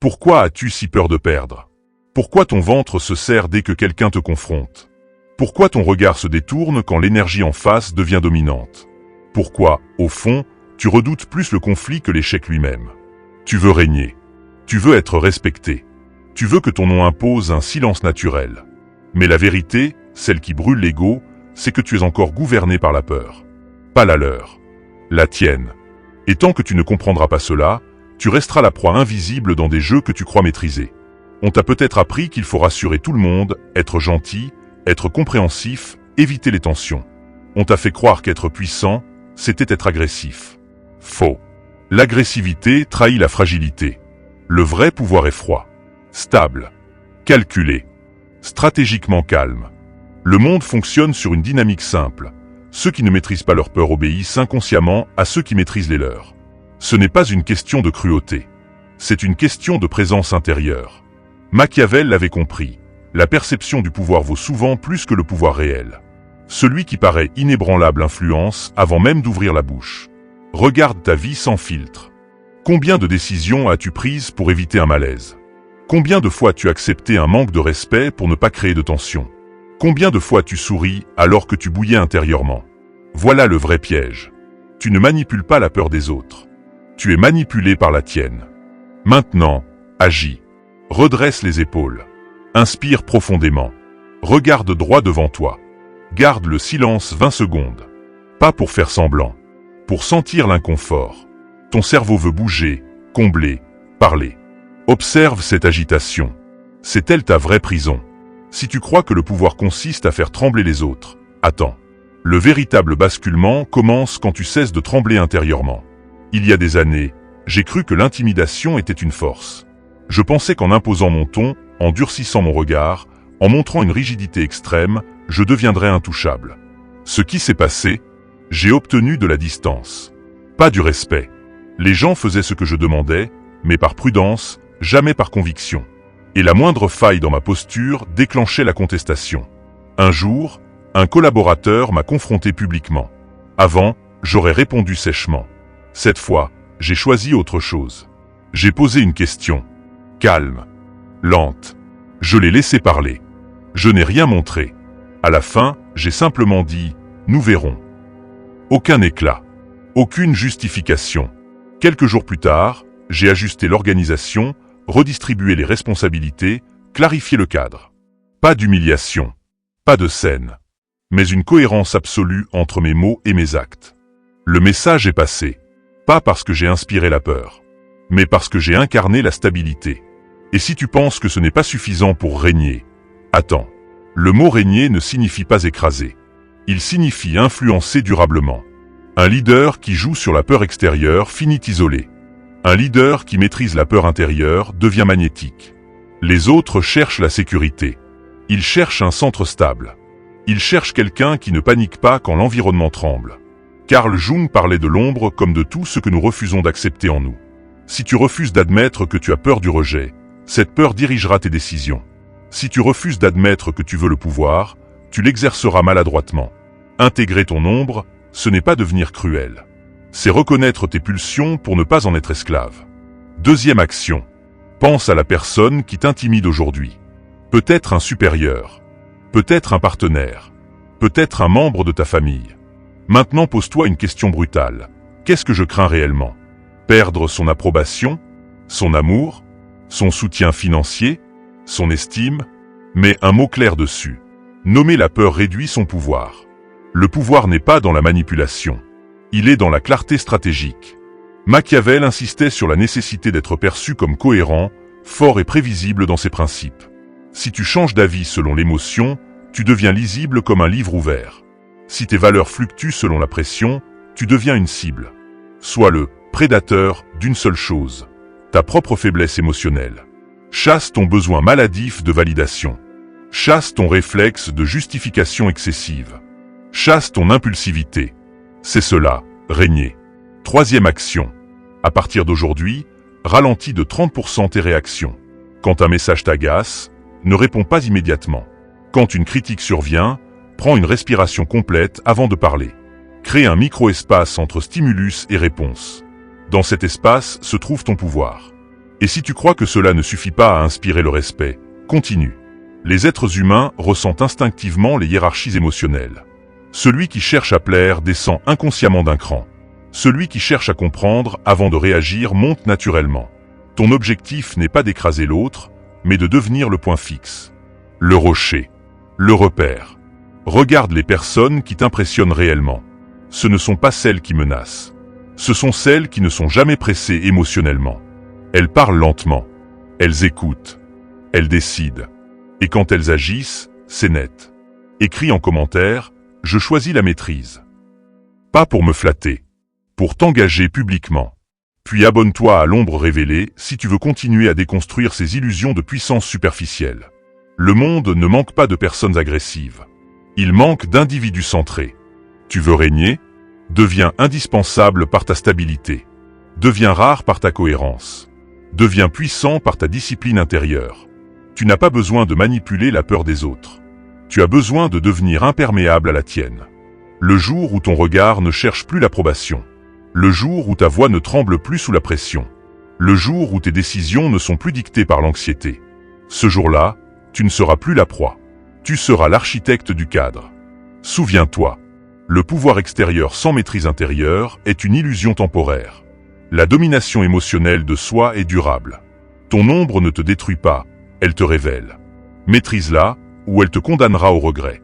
Pourquoi as-tu si peur de perdre? Pourquoi ton ventre se serre dès que quelqu'un te confronte? Pourquoi ton regard se détourne quand l'énergie en face devient dominante? Pourquoi, au fond, tu redoutes plus le conflit que l'échec lui-même? Tu veux régner. Tu veux être respecté. Tu veux que ton nom impose un silence naturel. Mais la vérité, celle qui brûle l'ego, c'est que tu es encore gouverné par la peur. Pas la leur. La tienne. Et tant que tu ne comprendras pas cela, tu resteras la proie invisible dans des jeux que tu crois maîtriser. On t'a peut-être appris qu'il faut rassurer tout le monde, être gentil, être compréhensif, éviter les tensions. On t'a fait croire qu'être puissant, c'était être agressif. Faux. L'agressivité trahit la fragilité. Le vrai pouvoir est froid, stable, calculé, stratégiquement calme. Le monde fonctionne sur une dynamique simple. Ceux qui ne maîtrisent pas leur peur obéissent inconsciemment à ceux qui maîtrisent les leurs. Ce n'est pas une question de cruauté. C'est une question de présence intérieure. Machiavel l'avait compris. La perception du pouvoir vaut souvent plus que le pouvoir réel. Celui qui paraît inébranlable influence avant même d'ouvrir la bouche. Regarde ta vie sans filtre. Combien de décisions as-tu prises pour éviter un malaise? Combien de fois as-tu accepté un manque de respect pour ne pas créer de tension? Combien de fois tu souris alors que tu bouillais intérieurement? Voilà le vrai piège. Tu ne manipules pas la peur des autres. Tu es manipulé par la tienne. Maintenant, agis. Redresse les épaules. Inspire profondément. Regarde droit devant toi. Garde le silence 20 secondes. Pas pour faire semblant. Pour sentir l'inconfort. Ton cerveau veut bouger, combler, parler. Observe cette agitation. C'est-elle ta vraie prison? Si tu crois que le pouvoir consiste à faire trembler les autres, attends. Le véritable basculement commence quand tu cesses de trembler intérieurement. Il y a des années, j'ai cru que l'intimidation était une force. Je pensais qu'en imposant mon ton, en durcissant mon regard, en montrant une rigidité extrême, je deviendrais intouchable. Ce qui s'est passé, j'ai obtenu de la distance. Pas du respect. Les gens faisaient ce que je demandais, mais par prudence, jamais par conviction. Et la moindre faille dans ma posture déclenchait la contestation. Un jour, un collaborateur m'a confronté publiquement. Avant, j'aurais répondu sèchement. Cette fois, j'ai choisi autre chose. J'ai posé une question. Calme. Lente. Je l'ai laissé parler. Je n'ai rien montré. À la fin, j'ai simplement dit « Nous verrons ». Aucun éclat. Aucune justification. Quelques jours plus tard, j'ai ajusté l'organisation, redistribué les responsabilités, clarifié le cadre. Pas d'humiliation. Pas de scène. Mais une cohérence absolue entre mes mots et mes actes. Le message est passé. Pas parce que j'ai inspiré la peur, mais parce que j'ai incarné la stabilité. Et si tu penses que ce n'est pas suffisant pour régner, attends. Le mot régner ne signifie pas écraser. Il signifie influencer durablement. Un leader qui joue sur la peur extérieure finit isolé. Un leader qui maîtrise la peur intérieure devient magnétique. Les autres cherchent la sécurité. Ils cherchent un centre stable. Ils cherchent quelqu'un qui ne panique pas quand l'environnement tremble. Carl Jung parlait de l'ombre comme de tout ce que nous refusons d'accepter en nous. Si tu refuses d'admettre que tu as peur du rejet, cette peur dirigera tes décisions. Si tu refuses d'admettre que tu veux le pouvoir, tu l'exerceras maladroitement. Intégrer ton ombre, ce n'est pas devenir cruel. C'est reconnaître tes pulsions pour ne pas en être esclave. Deuxième action. Pense à la personne qui t'intimide aujourd'hui. Peut-être un supérieur. Peut-être un partenaire. Peut-être un membre de ta famille. Maintenant pose-toi une question brutale. Qu'est-ce que je crains réellement? Perdre son approbation? Son amour? Son soutien financier? Son estime? Mets un mot clair dessus. Nommer la peur réduit son pouvoir. Le pouvoir n'est pas dans la manipulation. Il est dans la clarté stratégique. Machiavel insistait sur la nécessité d'être perçu comme cohérent, fort et prévisible dans ses principes. Si tu changes d'avis selon l'émotion, tu deviens lisible comme un livre ouvert. Si tes valeurs fluctuent selon la pression, tu deviens une cible. Sois le prédateur d'une seule chose, ta propre faiblesse émotionnelle. Chasse ton besoin maladif de validation. Chasse ton réflexe de justification excessive. Chasse ton impulsivité. C'est cela, régner. Troisième action. À partir d'aujourd'hui, ralentis de 30% tes réactions. Quand un message t'agace, ne réponds pas immédiatement. Quand une critique survient, prends une respiration complète avant de parler. Crée un micro-espace entre stimulus et réponse. Dans cet espace se trouve ton pouvoir. Et si tu crois que cela ne suffit pas à inspirer le respect, continue. Les êtres humains ressentent instinctivement les hiérarchies émotionnelles. Celui qui cherche à plaire descend inconsciemment d'un cran. Celui qui cherche à comprendre avant de réagir monte naturellement. Ton objectif n'est pas d'écraser l'autre, mais de devenir le point fixe. Le rocher. Le repère. Regarde les personnes qui t'impressionnent réellement. Ce ne sont pas celles qui menacent. Ce sont celles qui ne sont jamais pressées émotionnellement. Elles parlent lentement. Elles écoutent. Elles décident. Et quand elles agissent, c'est net. Écris en commentaire, je choisis la maîtrise. Pas pour me flatter. Pour t'engager publiquement. Puis abonne-toi à l'ombre révélée si tu veux continuer à déconstruire ces illusions de puissance superficielle. Le monde ne manque pas de personnes agressives. Il manque d'individus centrés. Tu veux régner? Deviens indispensable par ta stabilité. Deviens rare par ta cohérence. Deviens puissant par ta discipline intérieure. Tu n'as pas besoin de manipuler la peur des autres. Tu as besoin de devenir imperméable à la tienne. Le jour où ton regard ne cherche plus l'approbation. Le jour où ta voix ne tremble plus sous la pression. Le jour où tes décisions ne sont plus dictées par l'anxiété. Ce jour-là, tu ne seras plus la proie. Tu seras l'architecte du cadre. Souviens-toi, le pouvoir extérieur sans maîtrise intérieure est une illusion temporaire. La domination émotionnelle de soi est durable. Ton ombre ne te détruit pas, elle te révèle. Maîtrise-la, ou elle te condamnera au regret.